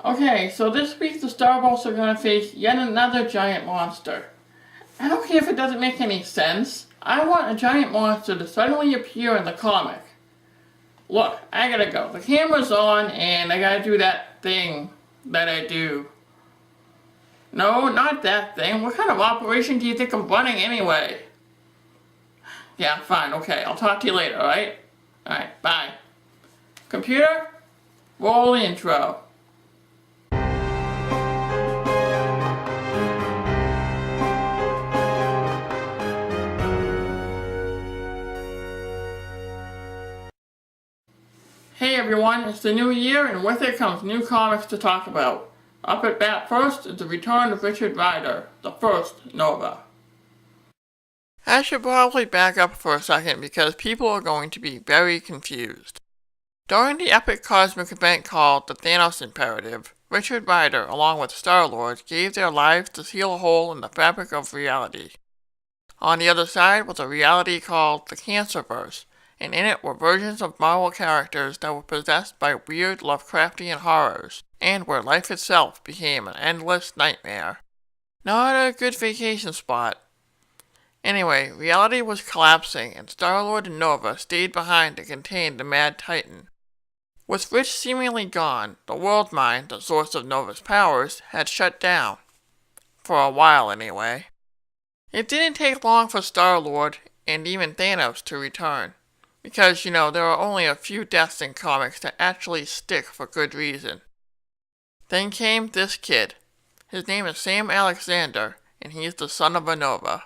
Okay, so this week the Starbolts are going to face yet another giant monster. I don't care if it doesn't make any sense. I want a giant monster to suddenly appear in the comic. Look, I gotta go. The camera's on and I gotta do that thing that I do. No, not that thing. What kind of operation do you think I'm running anyway? Yeah, fine, okay. I'll talk to you later, alright? Alright, bye. Computer, roll the intro. Hey everyone, it's the new year and with it comes new comics to talk about. Up at bat first is the return of Richard Rider, the first Nova. I should probably back up for a second because people are going to be very confused. During the epic cosmic event called the Thanos Imperative, Richard Rider along with Star-Lord gave their lives to seal a hole in the fabric of reality. On the other side was a reality called the Cancerverse, and in it were versions of Marvel characters that were possessed by weird Lovecraftian horrors, and where life itself became an endless nightmare. Not a good vacation spot. Anyway, reality was collapsing, and Star-Lord and Nova stayed behind to contain the Mad Titan. With Rich seemingly gone, the World Mind, the source of Nova's powers, had shut down. For a while, anyway. It didn't take long for Star-Lord, and even Thanos, to return. Because, there are only a few deaths in comics that actually stick for good reason. Then came this kid. His name is Sam Alexander, and he's the son of a Nova.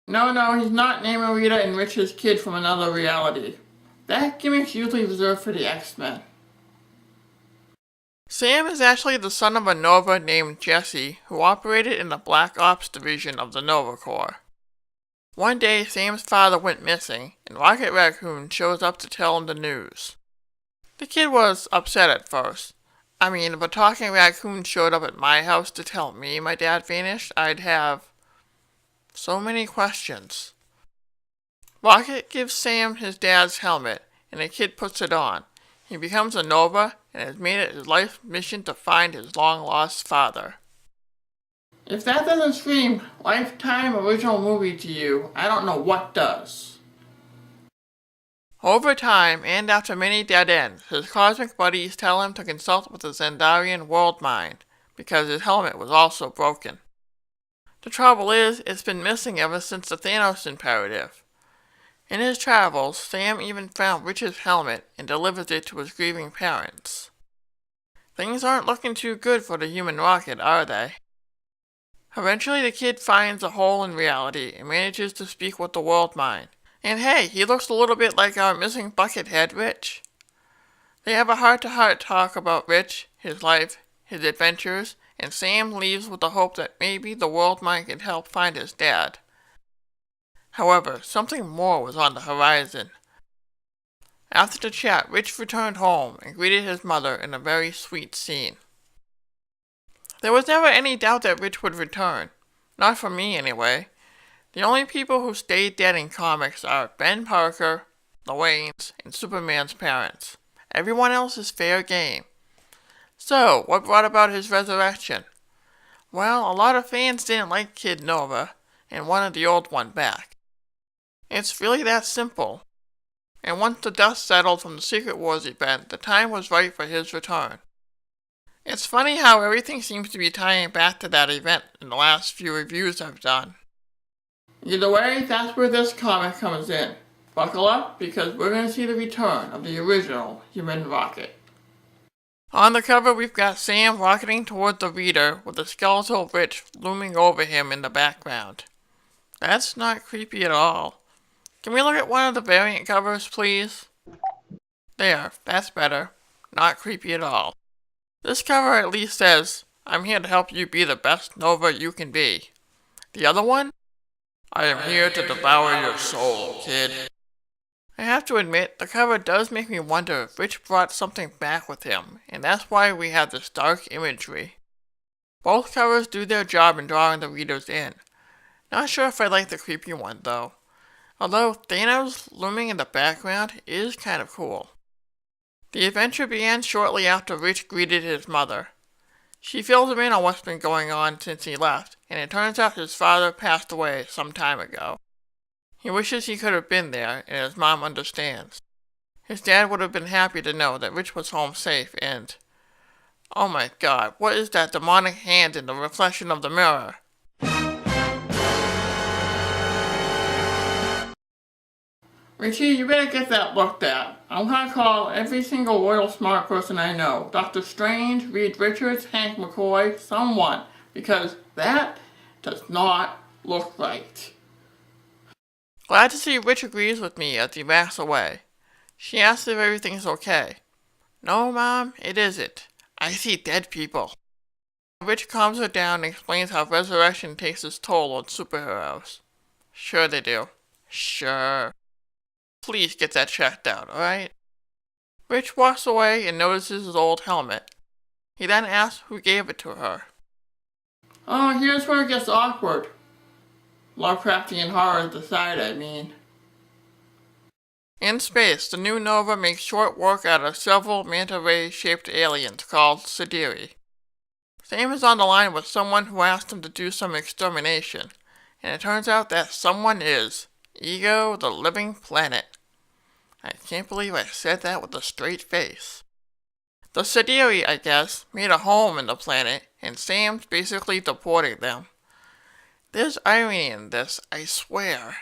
No, he's not Namorita and Rich's kid from another reality. That gimmick's usually reserved for the X-Men. Sam is actually the son of a Nova named Jesse, who operated in the Black Ops division of the Nova Corps. One day, Sam's father went missing, and Rocket Raccoon shows up to tell him the news. The kid was upset at first. I mean, if a talking raccoon showed up at my house to tell me my dad vanished, I'd have so many questions. Rocket gives Sam his dad's helmet, and the kid puts it on. He becomes a Nova, and has made it his life mission to find his long-lost father. If that doesn't scream Lifetime original movie to you, I don't know what does. Over time, and after many dead ends, his cosmic buddies tell him to consult with the Xandarian World Mind, because his helmet was also broken. The trouble is, it's been missing ever since the Thanos Imperative. In his travels, Sam even found Rich's helmet and delivers it to his grieving parents. Things aren't looking too good for the human rocket, are they? Eventually the kid finds a hole in reality and manages to speak with the World Mind. And hey, he looks a little bit like our missing Buckethead Rich. They have a heart-to-heart talk about Rich, his life, his adventures, and Sam leaves with the hope that maybe the World Mind can help find his dad. However, something more was on the horizon. After the chat, Rich returned home and greeted his mother in a very sweet scene. There was never any doubt that Rich would return. Not for me, anyway. The only people who stayed dead in comics are Ben Parker, the Waynes, and Superman's parents. Everyone else is fair game. So, what brought about his resurrection? Well, a lot of fans didn't like Kid Nova, and wanted the old one back. It's really that simple. And once the dust settled from the Secret Wars event, the time was right for his return. It's funny how everything seems to be tying back to that event in the last few reviews I've done. Either way, that's where this comic comes in. Buckle up, because we're going to see the return of the original human rocket. On the cover, we've got Sam rocketing toward the reader with a skeletal Rich looming over him in the background. That's not creepy at all. Can we look at one of the variant covers, please? There, that's better. Not creepy at all. This cover at least says, "I'm here to help you be the best Nova you can be." The other one? "I am here to devour your soul, kid." I have to admit, the cover does make me wonder if Rich brought something back with him, and that's why we have this dark imagery. Both covers do their job in drawing the readers in. Not sure if I like the creepy one, though. Although Thanos looming in the background is kind of cool. The adventure began shortly after Rich greeted his mother. She fills him in on what's been going on since he left, and it turns out his father passed away some time ago. He wishes he could have been there, and his mom understands. His dad would have been happy to know that Rich was home safe, and... oh my god, what is that demonic hand in the reflection of the mirror? Richie, you better get that looked at. I'm gonna call every single royal smart person I know. Dr. Strange, Reed Richards, Hank McCoy, someone. Because that does not look right. Glad to see Rich agrees with me as he backs away. She asks if everything's okay. No, Mom, it isn't. I see dead people. Rich calms her down and explains how resurrection takes its toll on superheroes. Sure they do. Sure. Please get that checked out, alright? Rich walks away and notices his old helmet. He then asks who gave it to her. Oh, here's where it gets awkward. Lovecraftian horrors aside, I mean. In space, the new Nova makes short work out of several manta ray-shaped aliens called Sidiri. Sam is on the line with someone who asked him to do some extermination, and it turns out that someone is Ego, the Living Planet. I can't believe I said that with a straight face. The Sidiri, I guess, made a home in the planet, and Sam's basically deporting them. There's irony in this, I swear.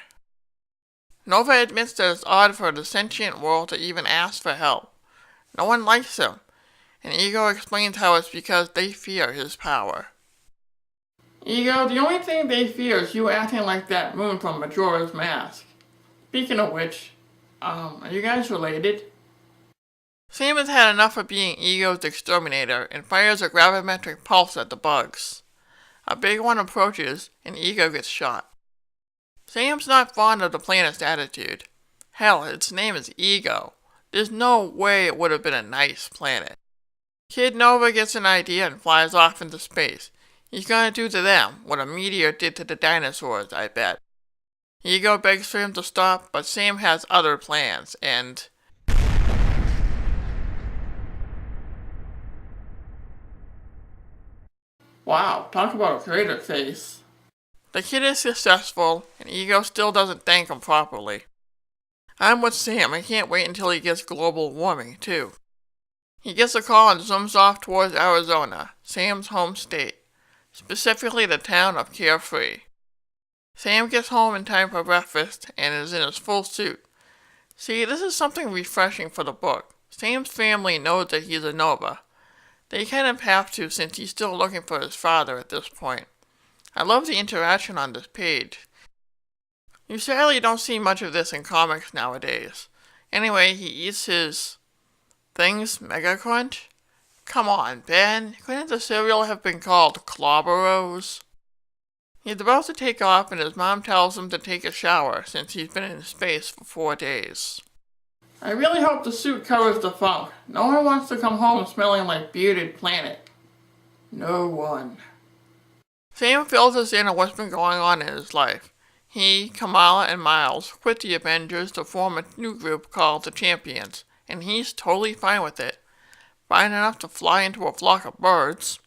Nova admits that it's odd for the sentient world to even ask for help. No one likes him, and Ego explains how it's because they fear his power. Ego, the only thing they fear is you acting like that moon from Majora's Mask. Speaking of which, are you guys related? Sam has had enough of being Ego's exterminator and fires a gravimetric pulse at the bugs. A big one approaches, and Ego gets shot. Sam's not fond of the planet's attitude. Hell, its name is Ego. There's no way it would have been a nice planet. Kid Nova gets an idea and flies off into space. He's gonna do to them what a meteor did to the dinosaurs, I bet. Ego begs for him to stop, but Sam has other plans, and... wow, talk about a creator face. The kid is successful, and Ego still doesn't thank him properly. I'm with Sam, I can't wait until he gets global warming, too. He gets a call and zooms off towards Arizona, Sam's home state, specifically the town of Carefree. Sam gets home in time for breakfast and is in his full suit. See, this is something refreshing for the book. Sam's family knows that he's a Nova. They kind of have to since he's still looking for his father at this point. I love the interaction on this page. You sadly don't see much of this in comics nowadays. Anyway, he eats his... things Mega Crunch? Come on, Ben. Couldn't the cereal have been called Clobberos? He's about to take off and his mom tells him to take a shower since he's been in space for 4 days. I really hope the suit covers the funk. No one wants to come home smelling like bearded planet. No one. Sam fills us in on what's been going on in his life. He, Kamala, and Miles quit the Avengers to form a new group called the Champions, and he's totally fine with it. Fine enough to fly into a flock of birds.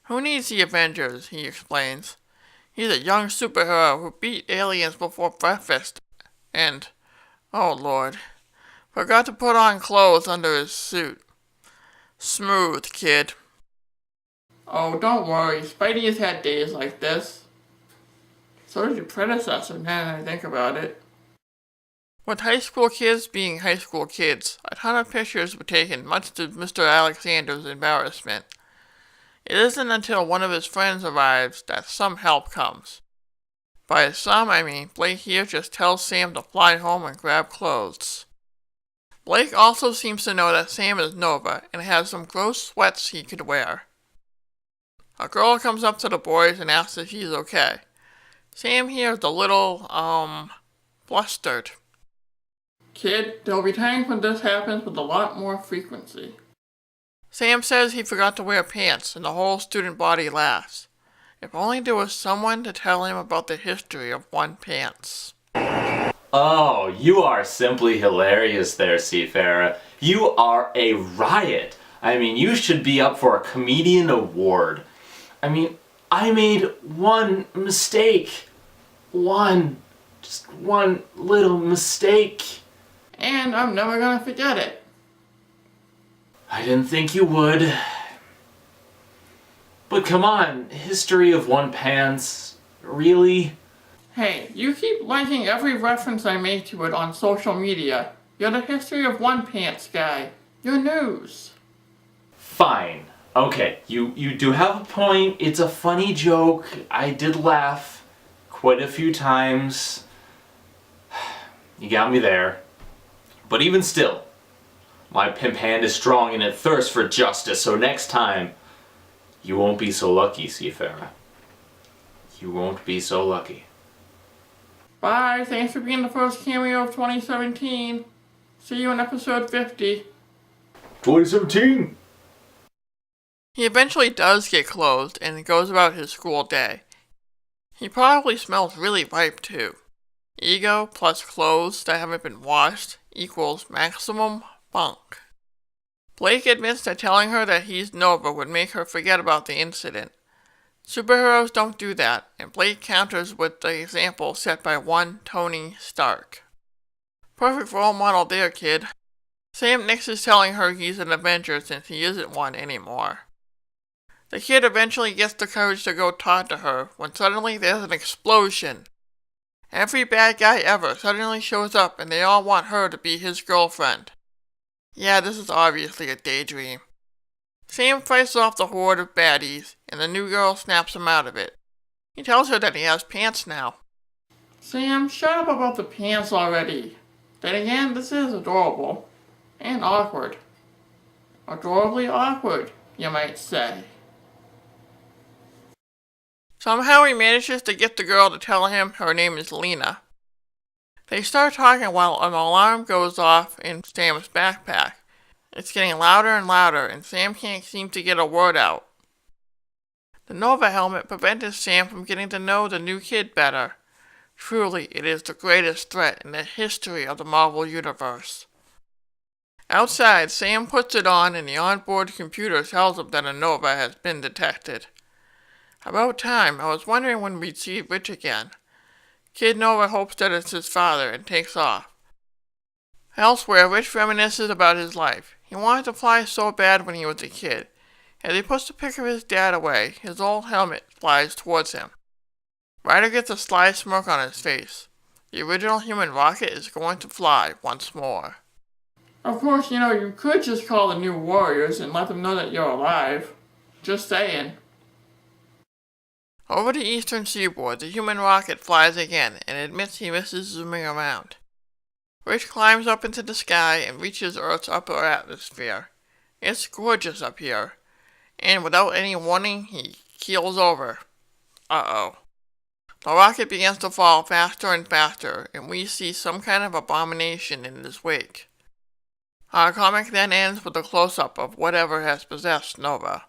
Who needs the Avengers, he explains. He's a young superhero who beat aliens before breakfast, and, oh lord, forgot to put on clothes under his suit. Smooth, kid. Oh, don't worry, Spidey has had days like this. So did your predecessor, now that I think about it. With high school kids being high school kids, a ton of pictures were taken, much to Mr. Alexander's embarrassment. It isn't until one of his friends arrives that some help comes. By some, I mean Blake here just tells Sam to fly home and grab clothes. Blake also seems to know that Sam is Nova and has some gross sweats he could wear. A girl comes up to the boys and asks if he's okay. Sam here is a little, flustered. Kid, there'll be times when this happens with a lot more frequency. Sam says he forgot to wear pants, and the whole student body laughs. If only there was someone to tell him about the history of one pants. Oh, you are simply hilarious there, Seafarah. You are a riot. I mean, you should be up for a comedian award. I mean, I made one mistake. Just one little mistake. And I'm never gonna forget it. I didn't think you would. But come on, history of one pants. Really? Hey, you keep liking every reference I make to it on social media. You're the history of one pants guy. You're news. Fine. Okay, you do have a point. It's a funny joke. I did laugh quite a few times. You got me there. But even still, my pimp hand is strong and it thirsts for justice, so next time, you won't be so lucky, Seafarah. You won't be so lucky. Bye, thanks for being the first cameo of 2017. See you in episode 50. 2017! He eventually does get clothed and goes about his school day. He probably smells really ripe too. Ego plus clothes that haven't been washed equals maximum funk. Blake admits that telling her that he's Nova would make her forget about the incident. Superheroes don't do that, and Blake counters with the example set by one Tony Stark. Perfect role model there, kid. Sam nixes telling her he's an Avenger since he isn't one anymore. The kid eventually gets the courage to go talk to her when suddenly there's an explosion. Every bad guy ever suddenly shows up and they all want her to be his girlfriend. Yeah, this is obviously a daydream. Sam fights off the horde of baddies, and the new girl snaps him out of it. He tells her that he has pants now. Sam, shut up about the pants already. Then again, this is adorable. And awkward. Adorably awkward, you might say. Somehow he manages to get the girl to tell him her name is Lena. They start talking while an alarm goes off in Sam's backpack. It's getting louder and louder, and Sam can't seem to get a word out. The Nova helmet prevented Sam from getting to know the new kid better. Truly, it is the greatest threat in the history of the Marvel Universe. Outside, Sam puts it on and the onboard computer tells him that a Nova has been detected. About time. I was wondering when we'd see Rich again. Kid Nova hopes that it's his father and takes off. Elsewhere, Rich reminisces about his life. He wanted to fly so bad when he was a kid. As he puts the pic of his dad away, his old helmet flies towards him. Ryder gets a sly smirk on his face. The original human rocket is going to fly once more. Of course, you could just call the new Warriors and let them know that you're alive. Just saying. Over the eastern seaboard, the human rocket flies again and admits he misses zooming around. Rich climbs up into the sky and reaches Earth's upper atmosphere. It's gorgeous up here. And without any warning, he keels over. Uh-oh. The rocket begins to fall faster and faster, and we see some kind of abomination in his wake. Our comic then ends with a close-up of whatever has possessed Nova.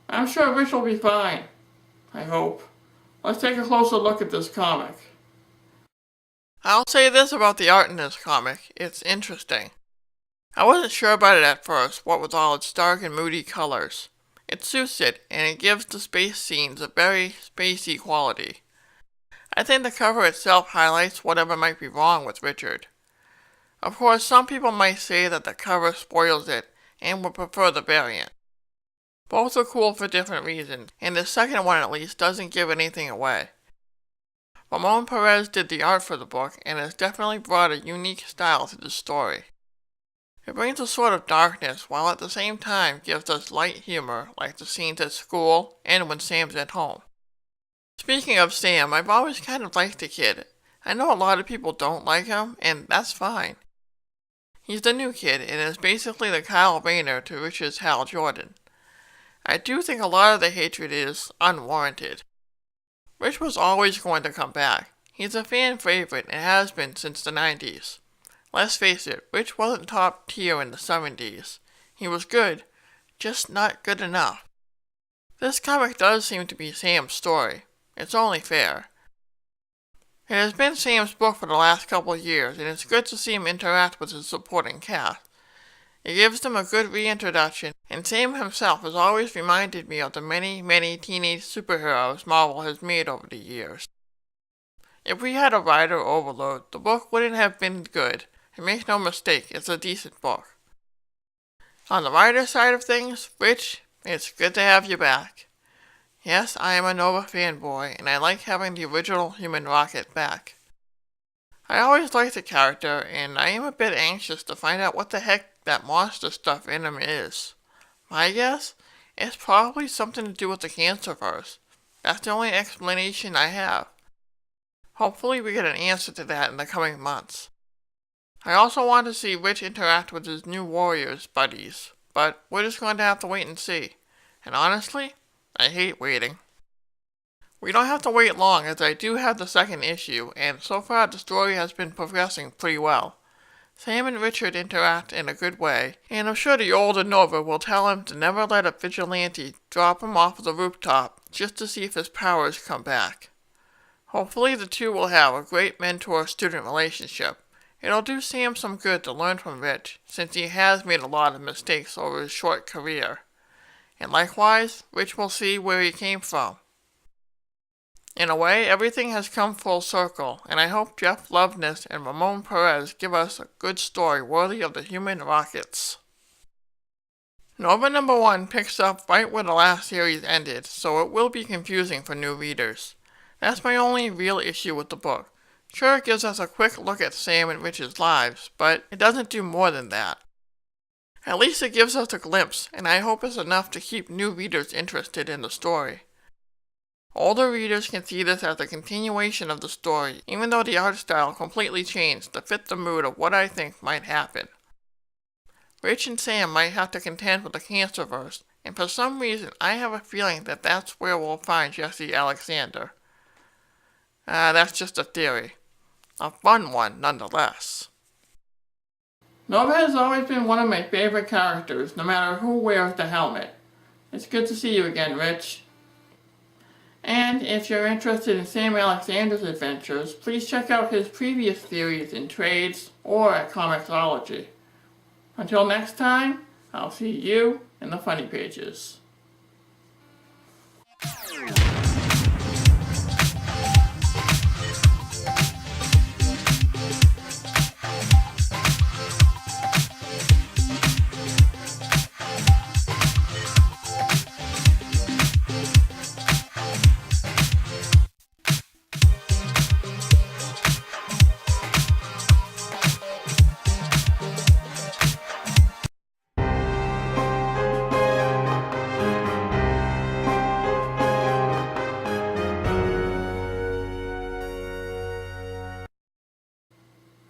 I'm sure Rich will be fine. I hope. Let's take a closer look at this comic. I'll say this about the art in this comic. It's interesting. I wasn't sure about it at first, what with all its dark and moody colors. It suits it, and it gives the space scenes a very spacey quality. I think the cover itself highlights whatever might be wrong with Richard. Of course, some people might say that the cover spoils it and would prefer the variant. Both are cool for different reasons, and the second one at least doesn't give anything away. Ramon Perez did the art for the book and has definitely brought a unique style to the story. It brings a sort of darkness while at the same time gives us light humor like the scenes at school and when Sam's at home. Speaking of Sam, I've always kind of liked the kid. I know a lot of people don't like him, and that's fine. He's the new kid and is basically the Kyle Rayner to Rich's Hal Jordan. I do think a lot of the hatred is unwarranted. Rich was always going to come back. He's a fan favorite and has been since the 90s. Let's face it, Rich wasn't top tier in the 70s. He was good, just not good enough. This comic does seem to be Sam's story. It's only fair. It has been Sam's book for the last couple of years, and it's good to see him interact with his supporting cast. It gives them a good reintroduction, and Sam himself has always reminded me of the many, many teenage superheroes Marvel has made over the years. If we had a writer overload, the book wouldn't have been good, and make no mistake, it's a decent book. On the writer side of things, Rich, it's good to have you back. Yes, I am a Nova fanboy, and I like having the original Human Rocket back. I always liked the character, and I am a bit anxious to find out what the heck that monster stuff in him is. My guess? It's probably something to do with the cancer virus. That's the only explanation I have. Hopefully we get an answer to that in the coming months. I also want to see Rich interact with his new Warriors buddies, but we're just going to have to wait and see. And honestly, I hate waiting. We don't have to wait long, as I do have the second issue, and so far the story has been progressing pretty well. Sam and Richard interact in a good way, and I'm sure the older Nova will tell him to never let a vigilante drop him off the rooftop just to see if his powers come back. Hopefully the two will have a great mentor-student relationship. It'll do Sam some good to learn from Rich, since he has made a lot of mistakes over his short career. And likewise, Rich will see where he came from. In a way, everything has come full circle, and I hope Jeff Loveness and Ramon Perez give us a good story worthy of the Human Rockets. Nova number 1 picks up right where the last series ended, so it will be confusing for new readers. That's my only real issue with the book. Sure, it gives us a quick look at Sam and Rich's lives, but it doesn't do more than that. At least it gives us a glimpse, and I hope it's enough to keep new readers interested in the story. Older readers can see this as a continuation of the story, even though the art style completely changed to fit the mood of what I think might happen. Rich and Sam might have to contend with the cancerverse, and for some reason I have a feeling that that's where we'll find Jesse Alexander. That's just a theory. A fun one, nonetheless. Nova has always been one of my favorite characters, no matter who wears the helmet. It's good to see you again, Rich. And if you're interested in Sam Alexander's adventures, please check out his previous series in trades or at Comixology. Until next time, I'll see you in the funny pages.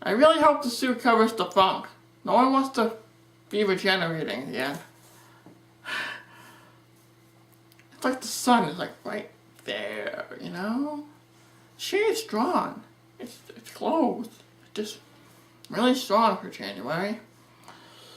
I really hope the suit covers the funk. No one wants to be regenerating again. It's like the sun is like right there, you know? Shade's strong. It's clothes. It's just really strong for January.